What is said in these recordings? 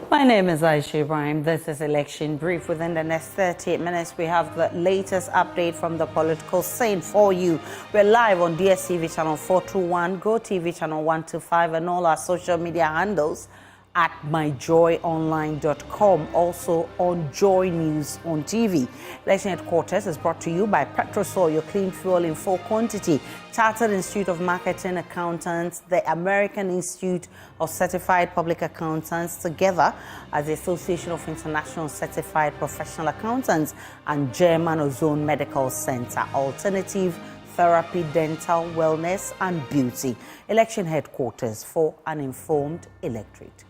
My name is Agyemang. This is Election Brief. Within the next 38 minutes, we have the latest update from the political scene for you. We're live on DSTV channel 421, GoTV channel 125, and all our social media handles at myjoyonline.com, also on JoyNews on TV. Election Headquarters is brought to you by Petrosol, your clean fuel in full quantity, Chartered Institute of Marketing Accountants, the American Institute of Certified Public Accountants, together as the Association of International Certified Professional Accountants, and Agyemang Ozone Medical Center, Alternative Therapy, Dental, Wellness, and Beauty. Election Headquarters for an informed electorate.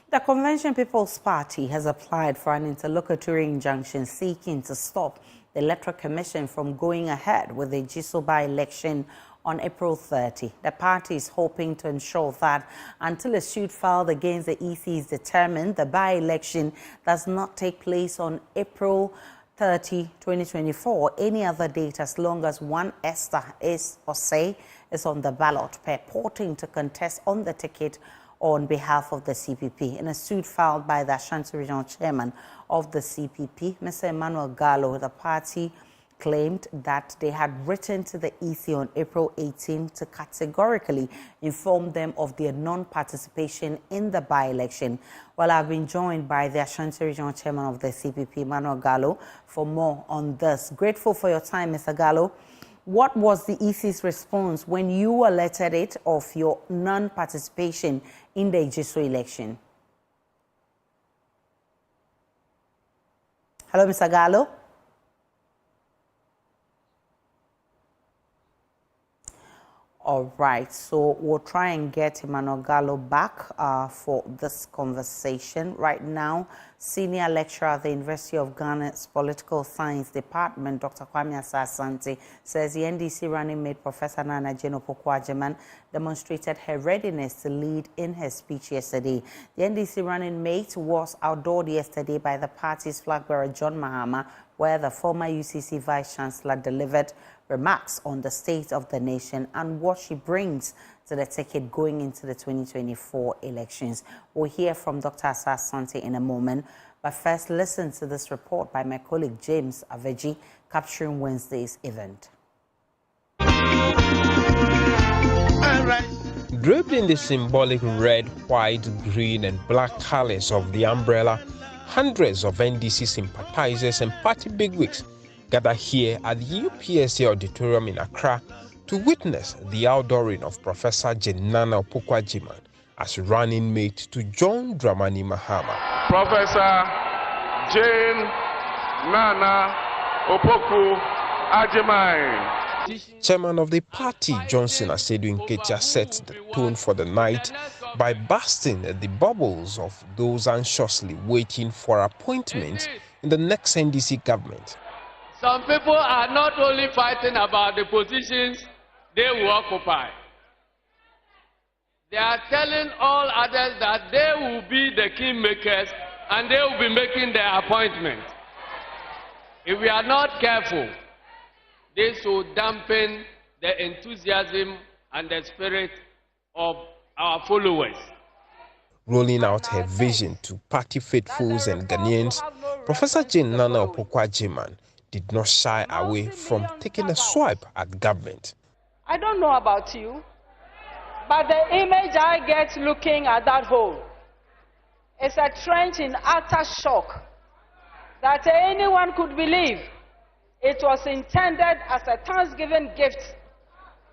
The Convention People's Party has applied for an interlocutory injunction seeking to stop the Electoral Commission from going ahead with the GISO by-election on April 30. The party is hoping to ensure that until a suit filed against the EC is determined, the by-election does not take place on April 30, 2024, any other date, as long as one Esther is or say is on the ballot, purporting to contest on the ticket on behalf of the CPP. In a suit filed by the Ashanti Regional Chairman of the CPP, Mr. Emmanuel Gallo, the party claimed that they had written to the EC on April 18 to categorically inform them of their non-participation in the by-election. Well, I've been joined by the Ashanti Regional Chairman of the CPP, Emmanuel Gallo, for more on this. Grateful for your time, Mr. Gallo. What was the EC's response when you alerted it of your non-participation in the GISO election? Hello, Mr. Gallo. All right, so we'll try and get Emmanuel Gallo back for this conversation. Right now, senior lecturer at the University of Ghana's Political Science Department, Dr. Kwame Asante, says the NDC running mate, Professor Naana Opoku Agyemang, demonstrated her readiness to lead in her speech yesterday. The NDC running mate was outdoored yesterday by the party's flag bearer, John Mahama, where the former UCC Vice-Chancellor delivered remarks on the state of the nation and what she brings to the ticket going into the 2024 elections. We'll hear from Dr. Asante in a moment, but first listen to this report by my colleague James Aveji, capturing Wednesday's event. Draped in the symbolic red, white, green and black colors of the umbrella, hundreds of NDC sympathizers and party bigwigs gather here at the UPSA Auditorium in Accra to witness the outdooring of Professor Naana Opoku Agyemang as running mate to John Dramani Mahama. Professor Naana Opoku Agyemang. Chairman of the party, Johnson Asedu Nketia, set the tone for the night by bursting the bubbles of those anxiously waiting for appointment in the next NDC government. Some people are not only fighting about the positions they will occupy. They are telling all others that they will be the kingmakers and they will be making their appointment. If we are not careful, this will dampen the enthusiasm and the spirit of our followers. Rolling out her vision to party faithfuls and Ghanaians, Professor Naana Opoku Agyemang did not shy away from taking a swipe at government. I don't know about you, but the image I get looking at that hole is a trench in utter shock that anyone could believe it was intended as a Thanksgiving gift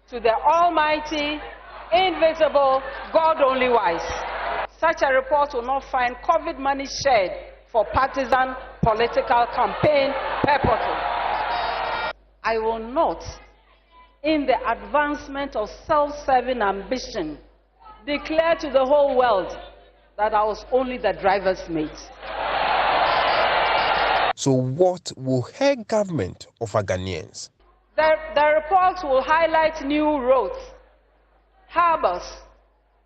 to the Almighty, invisible, God only wise. Such a report will not find COVID money shared for partisan political campaign purposes. I will not, in the advancement of self-serving ambition, declare to the whole world that I was only the driver's mate. So what will her government offer Ghanaians? The report will highlight new roads, harbors,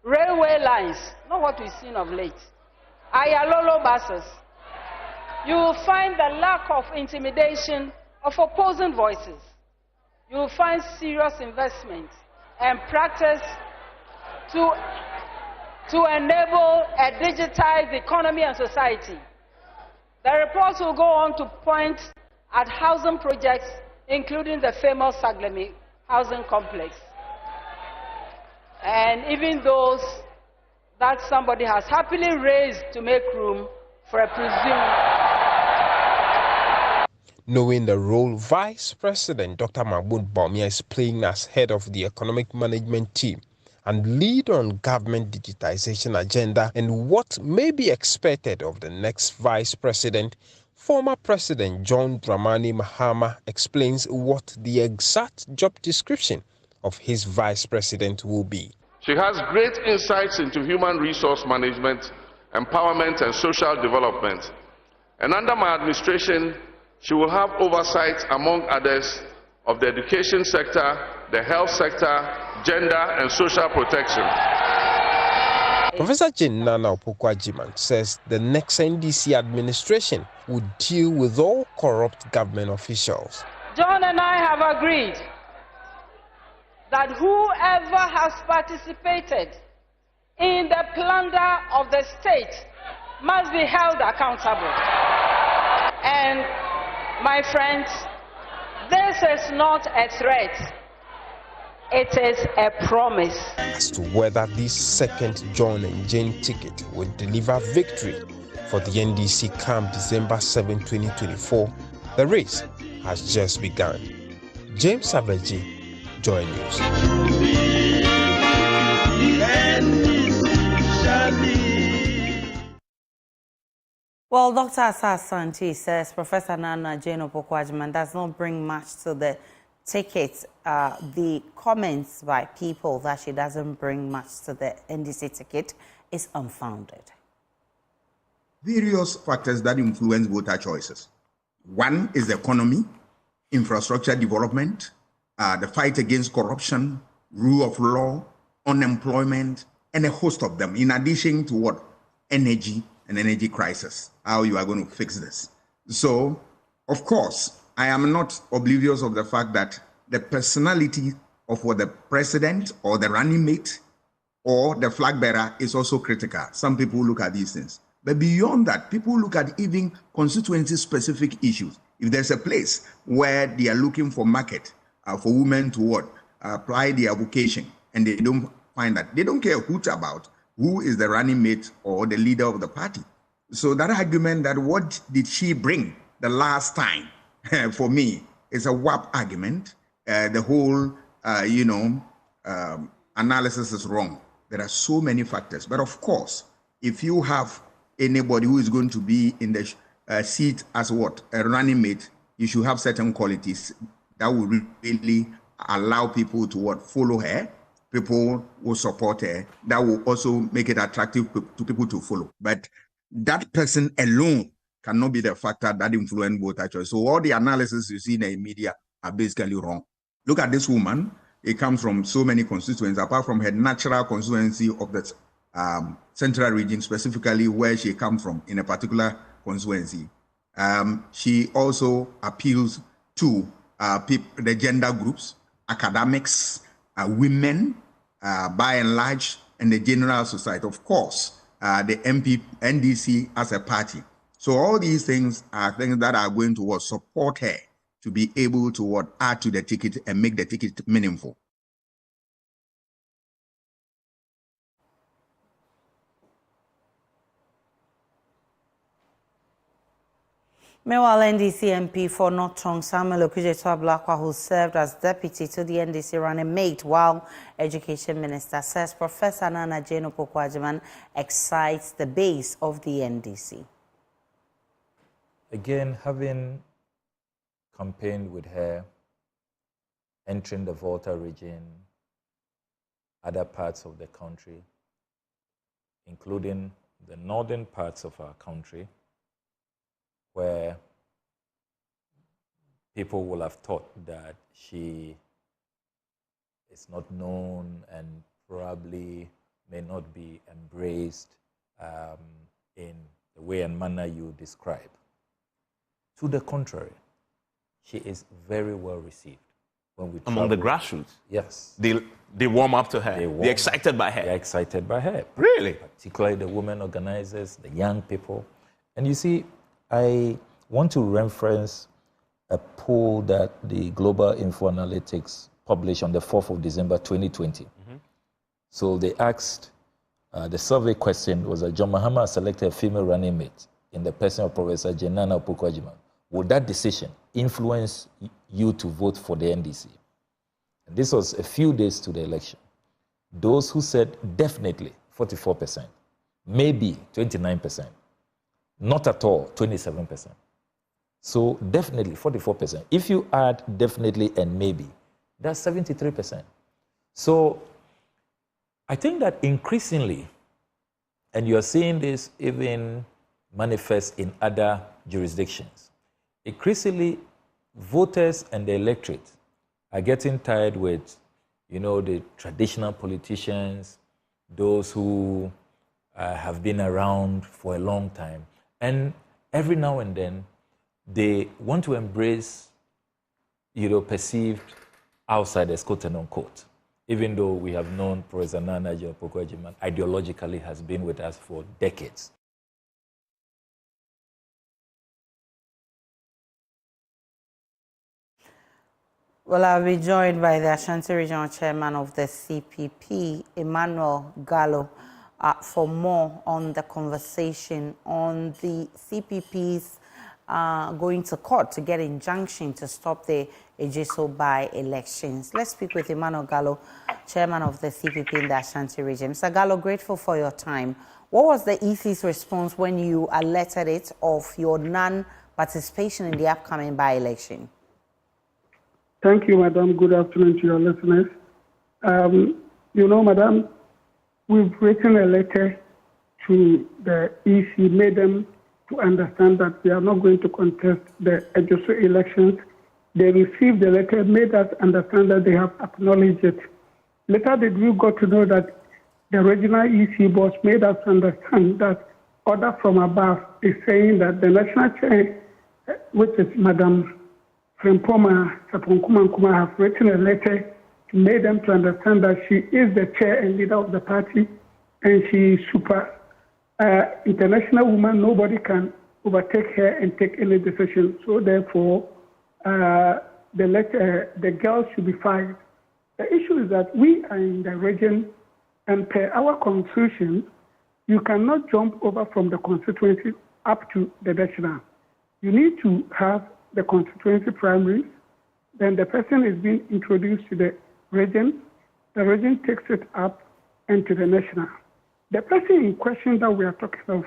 railway lines, not what we've seen of late, Ayalolo buses. You will find the lack of intimidation of opposing voices. You will find serious investment and practice to enable a digitized economy and society. The report will go on to point at housing projects, including the famous Saglemi housing complex, and even those that somebody has happily raised to make room for a presumed. Knowing the role Vice President Dr. Mahmoud Bawumia is playing as head of the economic management team and lead on government digitization agenda and what may be expected of the next Vice President, former President John Dramani Mahama explains what the exact job description of his Vice President will be. She has great insights into human resource management, empowerment, and social development. And under my administration, she will have oversight, among others, of the education sector, the health sector, gender, and social protection. Professor Naana Agyemang says the next NDC administration would deal with all corrupt government officials. John and I have agreed that whoever has participated in the plunder of the state must be held accountable. And my friends, this is not a threat, it is a promise. As to whether this second John and Jane ticket will deliver victory for the NDC come December 7, 2024, the race has just begun. James Abeji, JoyNews. Well, Dr. Asas Santi says Professor Naana Jane Opoku Agyemang does not bring much to the ticket. The comments by people that she doesn't bring much to the NDC ticket is unfounded. Various factors that influence voter choices. One is the economy, infrastructure development, the fight against corruption, rule of law, unemployment, and a host of them, in addition to what? Energy and energy crisis, how you are going to fix this. So, of course, I am not oblivious of the fact that the personality of what the president or the running mate or the flag bearer is also critical. Some people look at these things. But beyond that, people look at even constituency-specific issues. If there's a place where they are looking for market for women to what? Apply their vocation, and they don't find that. They don't care who's about who is the running mate or the leader of the party. So that argument that what did she bring the last time, for me, is a WAP argument. The whole, analysis is wrong. There are so many factors. But of course, if you have anybody who is going to be in the seat as what? A running mate, you should have certain qualities that will really allow people to what? Follow her. People will support her. That will also make it attractive to people to follow. But that person alone cannot be the factor that influence voter choice. So all the analysis you see in the media are basically wrong. Look at this woman. It comes from so many constituencies, apart from her natural constituency of the central region, specifically where she comes from in a particular constituency. She also appeals to the gender groups, academics, women, by and large, and the general society. Of course, the NDC as a party. So all these things are things that are going to support her to be able to add to the ticket and make the ticket meaningful. Meanwhile, NDC MP for North Chong Samuel Okudzeto-Ablakwa, who served as deputy to the NDC running mate while Education Minister, says Professor Naana Jane Opoku Agyemang excites the base of the NDC. Again, having campaigned with her, entering the Volta region, other parts of the country, including the northern parts of our country, where people will have thought that she is not known and probably may not be embraced in the way and manner you describe. To the contrary, she is very well received. When we among the grassroots? Yes. They warm up to her? They're excited by her? They're excited by her. Really? Particularly the women organizers, the young people. And you see, I want to reference a poll that the Global Info Analytics published on the 4th of December 2020. So they asked, the survey question was that John Mahama selected a female running mate in the person of Professor Naana Opoku Agyemang. Would that decision influence you to vote for the NDC? And this was a few days to the election. Those who said definitely, 44%, maybe 29%, not at all, 27%. So definitely 44%. If you add definitely and maybe, that's 73%. So I think that increasingly, and you're seeing this even manifest in other jurisdictions, increasingly voters and the electorate are getting tired with, the traditional politicians, those who have been around for a long time. And every now and then, they want to embrace, perceived outsiders, quote and unquote. Even though we have known Professor Naana Opoku Agyemang ideologically has been with us for decades. Well, I'll be joined by the Ashanti Regional Chairman of the CPP, Emmanuel Gallo, for more on the conversation on the CPP's going to court to get injunction to stop the Ejiso by-elections. Let's speak with Emmanuel Gallo, Chairman of the CPP in the Ashanti region. Mr. Gallo, grateful for your time. What was the EC's response when you alerted it of your non-participation in the upcoming by-election? Thank you, Madam. Good afternoon to your listeners. Madam, we've written a letter to the EC, made them to understand that we are not going to contest the Ejiso elections. They received the letter, made us understand that they have acknowledged it. Later did we got to know that the regional EC boss made us understand that order from above is saying that the national chair, which is Madam Frimpoma Saponkumankuma, have written a letter to make them to understand that she is the chair and leader of the party and she is super international woman. Nobody can overtake her and take any decision. So therefore, the girls should be fired. The issue is that we are in the region, and per our constitution, you cannot jump over from the constituency up to the national. You need to have the constituency primaries, then the person is being introduced to the region takes it up and to the national. The person in question that we are talking of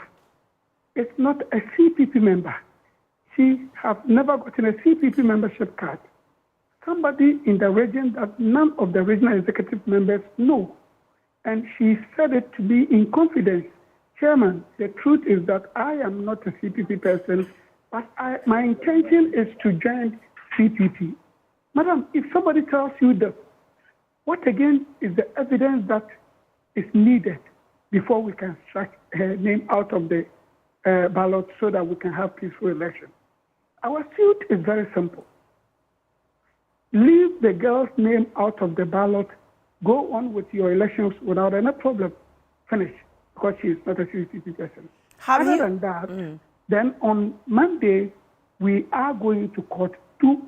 is not a CPP member. She has never gotten a CPP membership card. Somebody in the region that none of the regional executive members know. And she said it to be in confidence. Chairman, the truth is that I am not a CPP person, but my intention is to join CPP. Madam, if somebody tells you that, what again is the evidence that is needed before we can strike her name out of the ballot so that we can have peaceful elections? Our suit is very simple. Leave the girl's name out of the ballot, go on with your elections without any problem. Finish, because she is not a CPP person. Other than that, then on Monday, we are going to court to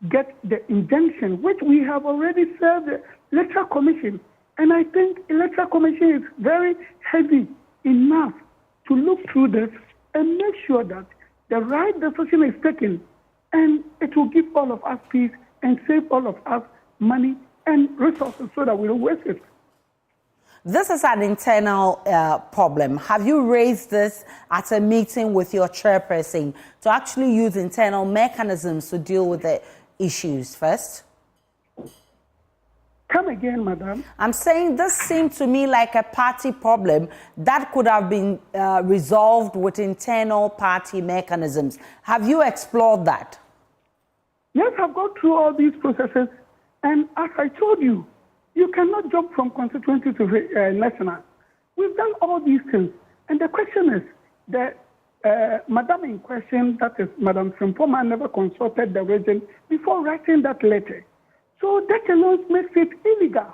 get the injunction, which we have already served the Electoral Commission. And I think Electoral Commission is very heavy enough to look through this and make sure that the right decision is taken, and it will give all of us peace and save all of us money and resources so that we don't waste it. This is an internal problem. Have you raised this at a meeting with your chairperson to actually use internal mechanisms to deal with the issues first? Come again, Madam. I'm saying this seemed to me like a party problem that could have been resolved with internal party mechanisms. Have you explored that? Yes, I've gone through all these processes, and as I told you, you cannot jump from constituency to national. We've done all these things, and the question is, the Madam in question, that is Madam Frimpoma, never consulted the region before writing that letter. So that alone makes it illegal.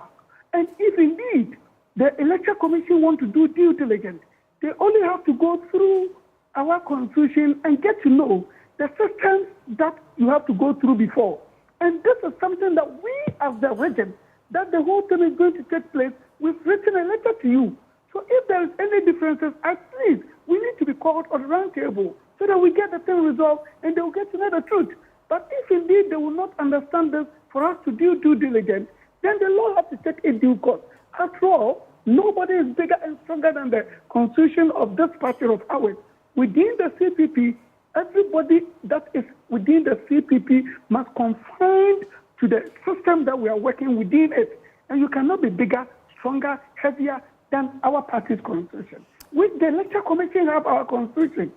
And if indeed the Electoral Commission want to do due diligence, they only have to go through our constitution and get to know the systems that you have to go through before. And this is something that we as the region, that the whole thing is going to take place, we've written a letter to you. So if there is any differences, at least we need to be called on the round table so that we get the thing resolved and they will get to know the truth. But if indeed they will not understand this for us to do due diligence, then the law has to take a due course. After all, nobody is bigger and stronger than the constitution of this party of ours. Within the CPP, everybody that is within the CPP must confine to the system that we are working within it. And you cannot be bigger, stronger, heavier than our party's constitution. With the Electoral Commission have our constitution.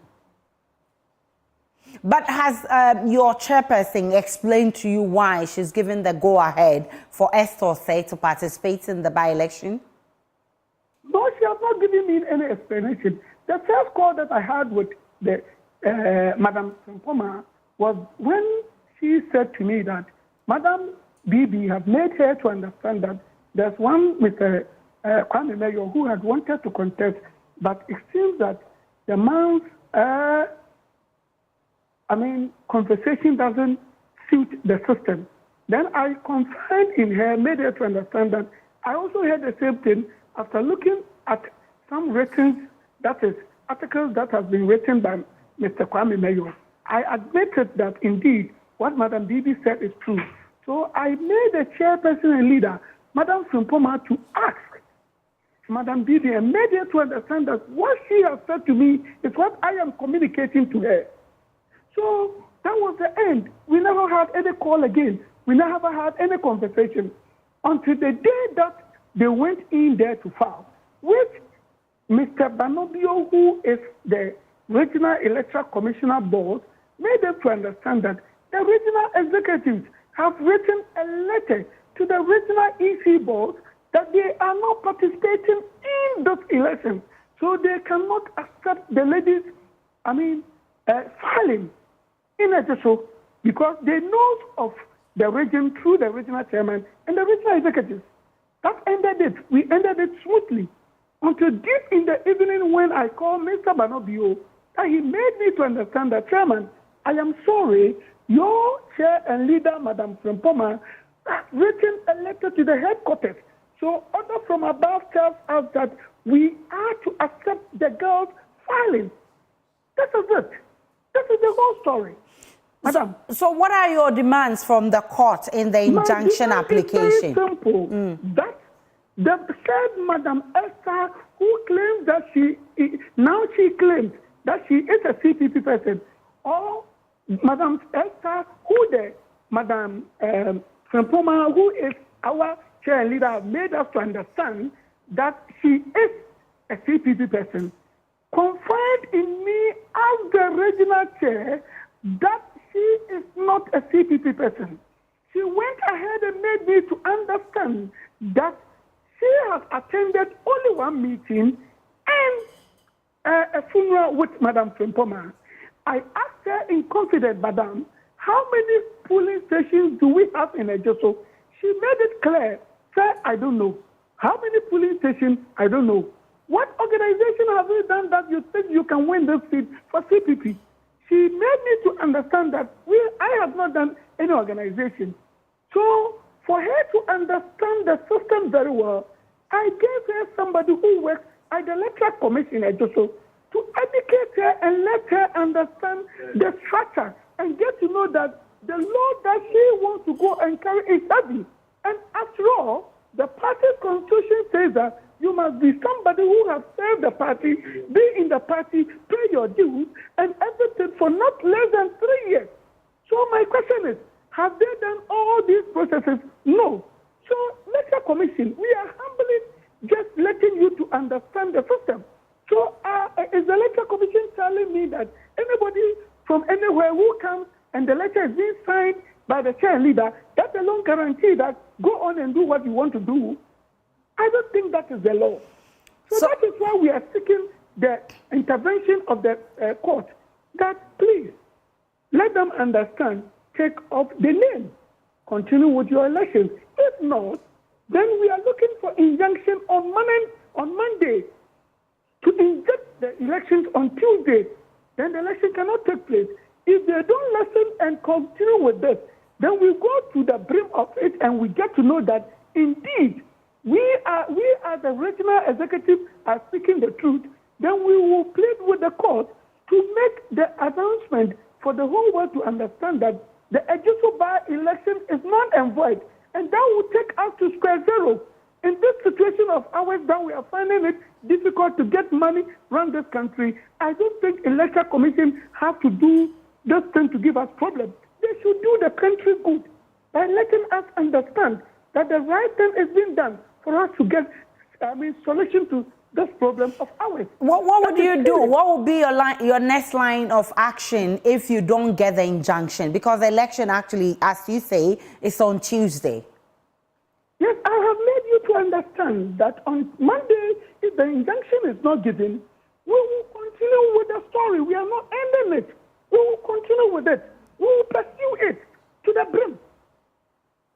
But has your chairperson explained to you why she's given the go-ahead for Esther Say to participate in the by-election? No, she has not given me any explanation. The first call that I had with the Madam Frimpoma was when she said to me that Madam Bibi have made her to understand that there's one Mr. Kwame Mayor who had wanted to contest, but it seems that the man's conversation doesn't suit the system. Then I confided in her, made her to understand that I also heard the same thing after looking at some written, that is, articles that have been written by Mr. Kwame Mayor. I admitted that indeed what Madam Bibi said is true. So I made the chairperson and leader, Madam Frimpoma, to ask Madam Bibi and made her to understand that what she has said to me is what I am communicating to her. So that was the end. We never had any call again. We never had any conversation until the day that they went in there to file, which Mr. Banobio, who is the Regional Electoral Commissioner board, made them to understand that the regional executives have written a letter to the regional EC board that they are not participating in those elections. So they cannot accept the ladies, filing in Ejeso because they know of the region through the regional chairman and the regional executives. That ended it. We ended it smoothly until deep in the evening when I called Mr. Banobio, that he made me to understand that, Chairman, I am sorry, your chair and leader, Madam Frimpoma, has written a letter to the headquarters. So order from above tells us that we are to accept the girls filing. This is it. This is the whole story. Madam. So what are your demands from the court in the injunction application? Is very simple. That the said Madam Esther, who claims that she claims that she is a CPP person, or Madam Esther, who the Madam Frimpoma, who is our chair leader, made us to understand that she is a CPP person, confide in me as the regional chair that she is not a CPP person. She went ahead and made me to understand that she has attended only one meeting and a funeral with Madam Frimpoma. I asked her in confidence, Madam, how many polling stations do we have in Ejeso? She made it clear. Sir, I don't know. How many polling stations? I don't know. What organization have you done that you think you can win this seat for CPP? She made me to understand that I have not done any organization. So for her to understand the system very well, I gave her somebody who works at the Electoral Commission Ejeso to educate her and let her understand the structure and get to know that the law that she wants to go and carry is heavy. And after all, the party constitution says that you must be somebody who has served the party, be in the party, pay your dues, and everything for not less than 3 years. So my question is, have they done all these processes? No. So, Electoral Commission, we are humbly just letting you to understand the system. So, is the Electoral Commission telling me that anybody from anywhere who comes and the letter is being signed by the chair leader, that alone guarantee that go on and do what you want to do. I don't think that is the law. So that is why we are seeking the intervention of the court, that please let them understand, take off the name, continue with your elections. If not, then we are looking for injunction on Monday to inject the elections on Tuesday. Then the election cannot take place. If they don't listen and continue with this, then we go to the brim of it and we get to know that indeed we are the regional executive are speaking the truth. Then we will plead with the court to make the announcement for the whole world to understand that the Ejiso by-election is not and void, and that will take us to square zero. In this situation of ours that we are finding it difficult to get money around this country, I don't think Electoral Commission have to do this thing to give us problems. They should do the country good by letting us understand that the right thing is being done for us to get, solution to this problem of ours. What would you do? What would be your next line of action if you don't get the injunction? Because the election actually, as you say, is on Tuesday. Yes, I have made you to understand that on Monday, if the injunction is not given, we will continue with the story. We are not ending it. We will continue with it. We will pursue it to the brim.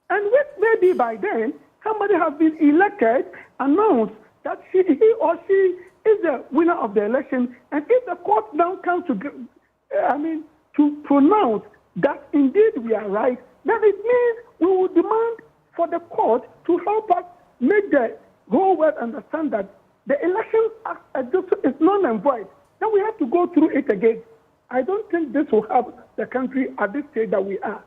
And maybe by then, somebody has been elected, announced that he or she is the winner of the election. And if the court now comes to pronounce that indeed we are right, then it means we will demand for the court to help us make the whole world understand that the election is non and void. Then we have to go through it again. I don't think this will help the country at this stage that we are.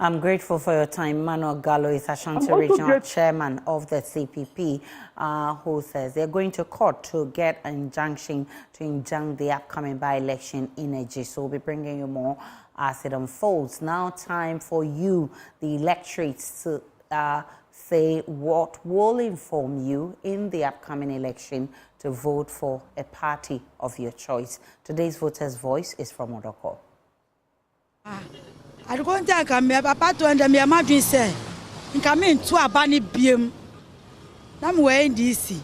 I'm grateful for your time. Manuel Gallo is Ashanti Regional Chairman of the CPP, who says they're going to court to get an injunction to injunct the upcoming by-election in Eji. So we'll be bringing you more as it unfolds. Now time for you, the electorates, to say what will inform you in the upcoming election to vote for a party of your choice. Today's voter's voice is from Odoko. I don't think I'm a papa to end me. Imagine say, in coming to a bunny beam. I'm way NDC.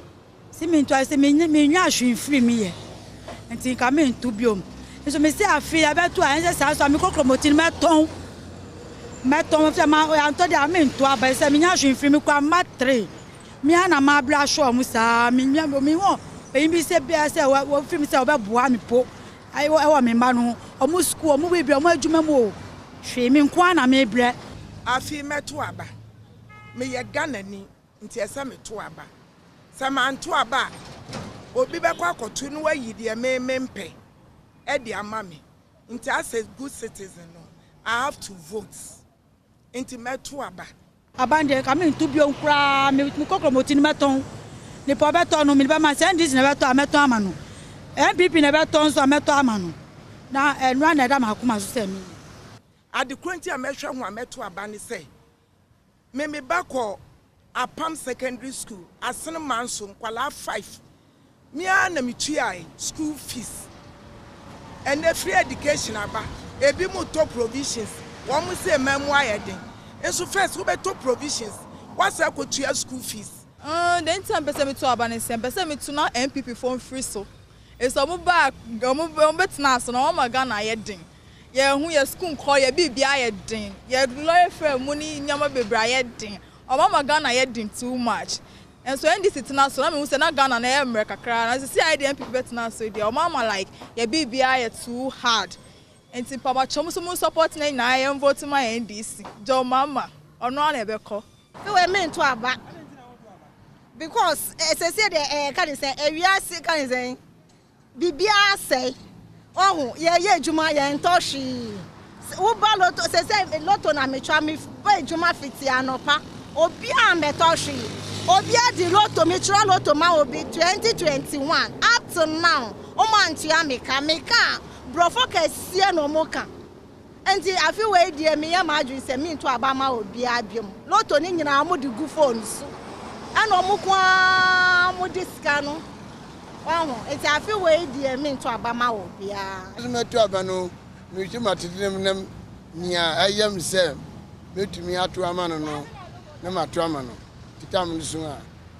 See me twice, me free me. And think I'm in to beam. So me say I feel about 2 hours. So I'm promoting my tongue. My tongue of the man. I told you I'm in to a by seminary free me. Come mat 3. Me and a ma blush or musa. Me want. Baby say, I say, what film say about Buami po. I want me manu. Or Musco, or movie, or my jumamo. She mean Kwana me bre. I feel me to aba. Me ye ganani. Nti esa me to aba. Sama to aba. Obi be kwa kotunu wa yidi me mempe. E di amami. Nti as a good citizen no, I have to vote. Nti me to aba. Abande kami ntu bi onkra me kokromoti ni meton. Ni po beton no me be ma send this na beton ameton amano. MPP na beton so ameton amano. Na enwa na da makoma so se mi. Adi kwenti a mehwe ho ameto aba ne say. Me bako Apam Secondary School asene manso nkwala 5. Me na metuai school fees. And the free education aba. Ebi mu top provisions. One mu say memoir yedin. Enso first we be top provisions. What's I go to school fees? Then time person me to aba ne say person me to na MPP phone free so. Eso mo back mo betina so na o magana yedin. Ye hu ye school call ye bibia yedin. Ye lawyer firm money nyama bebra yedin. O mama Ghana yedin too much. And so NDC tina so na me say na Ghana na America kra na see I the MPP betina so dey. O mama like ye bibia ye too hard. And si papa chom so mo support na I am vote my NDC. Jo mama ono na ebeko. We mean to aba. Because say the can say ewiase kan say bibia say oh ye adwuma ye ntoshi wo ba loto say loto na metwa me ba adwuma fiti anopa obi a metoshi obi adi loto metwa loto ma obi 2021 up to now o man tia meka brofo ka sie no moka enti afi we die me ya ma adwun say me nto aba ma obi abiem loto ni nyina mo di gu phone so ana mo kwa mo diska no wow, it's a few ways dear mean to Abama will be a to Abano, Mutumatinem near I am Sam, metumi ato amano no na mato amano titam nso a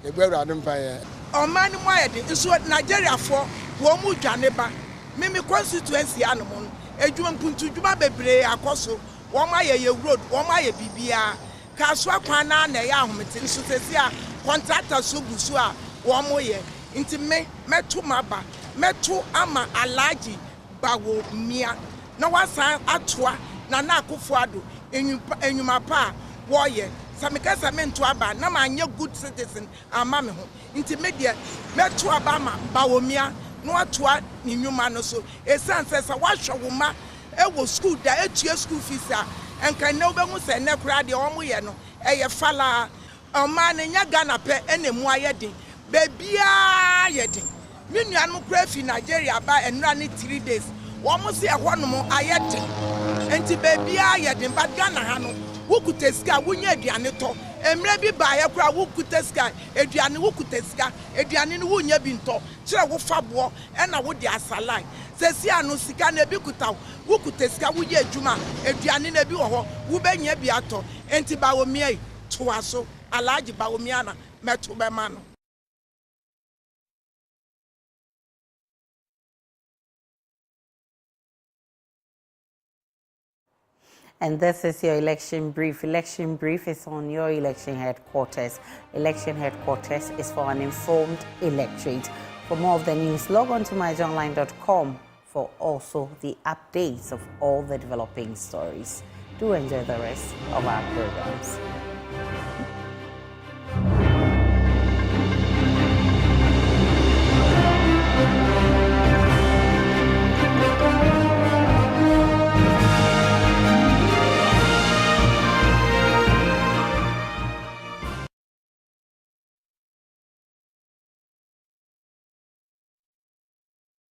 ebewura adempaye ọman mu ayede nso Nigeria for wo mu dwane ba mimi constituency anomo no edwuma mpuntu dwuma bebre akoso wo ma ye road wo ma ye bibia ka so akwan na na ya ahomete nso sesi a contractor so gusu a wo mo ye nti meto maba meto ama alaji bawo mia na wasan atoa na akofo ado enyuma pa wo ye samikasa mento aba na manye good citizen ama me ho nti media meto aba ma bawo mia no atoa ni nyuma no so esanse sa wahwe wo ma ewo school da etua school fees a enka na obehu se ne kura de omo ye no eye fala oma ne nya Ghana pe enemu ayedin bebia yedin me nuanu kura fi Nigeria ba enura ni 3 days wo mo se ehonum ayedin enti bebia yedin ba Ghana ha no wukuteska wunya aduane to emre bi ba ya kura wukuteska aduane wukuteska aduane no wunya bi nto kire wo fabo e na wo de asalai sesi anu sika na bi kuta wukuteska wuye adwuma aduane na bi wo ho wo benya bi ato enti ba wo mie to aso alaji ba wo mie na meto be ma no. And this is your election brief. Election brief is on your election headquarters. Election headquarters is for an informed electorate. For more of the news, log on to myjoyonline.com for also the updates of all the developing stories. Do enjoy the rest of our programs.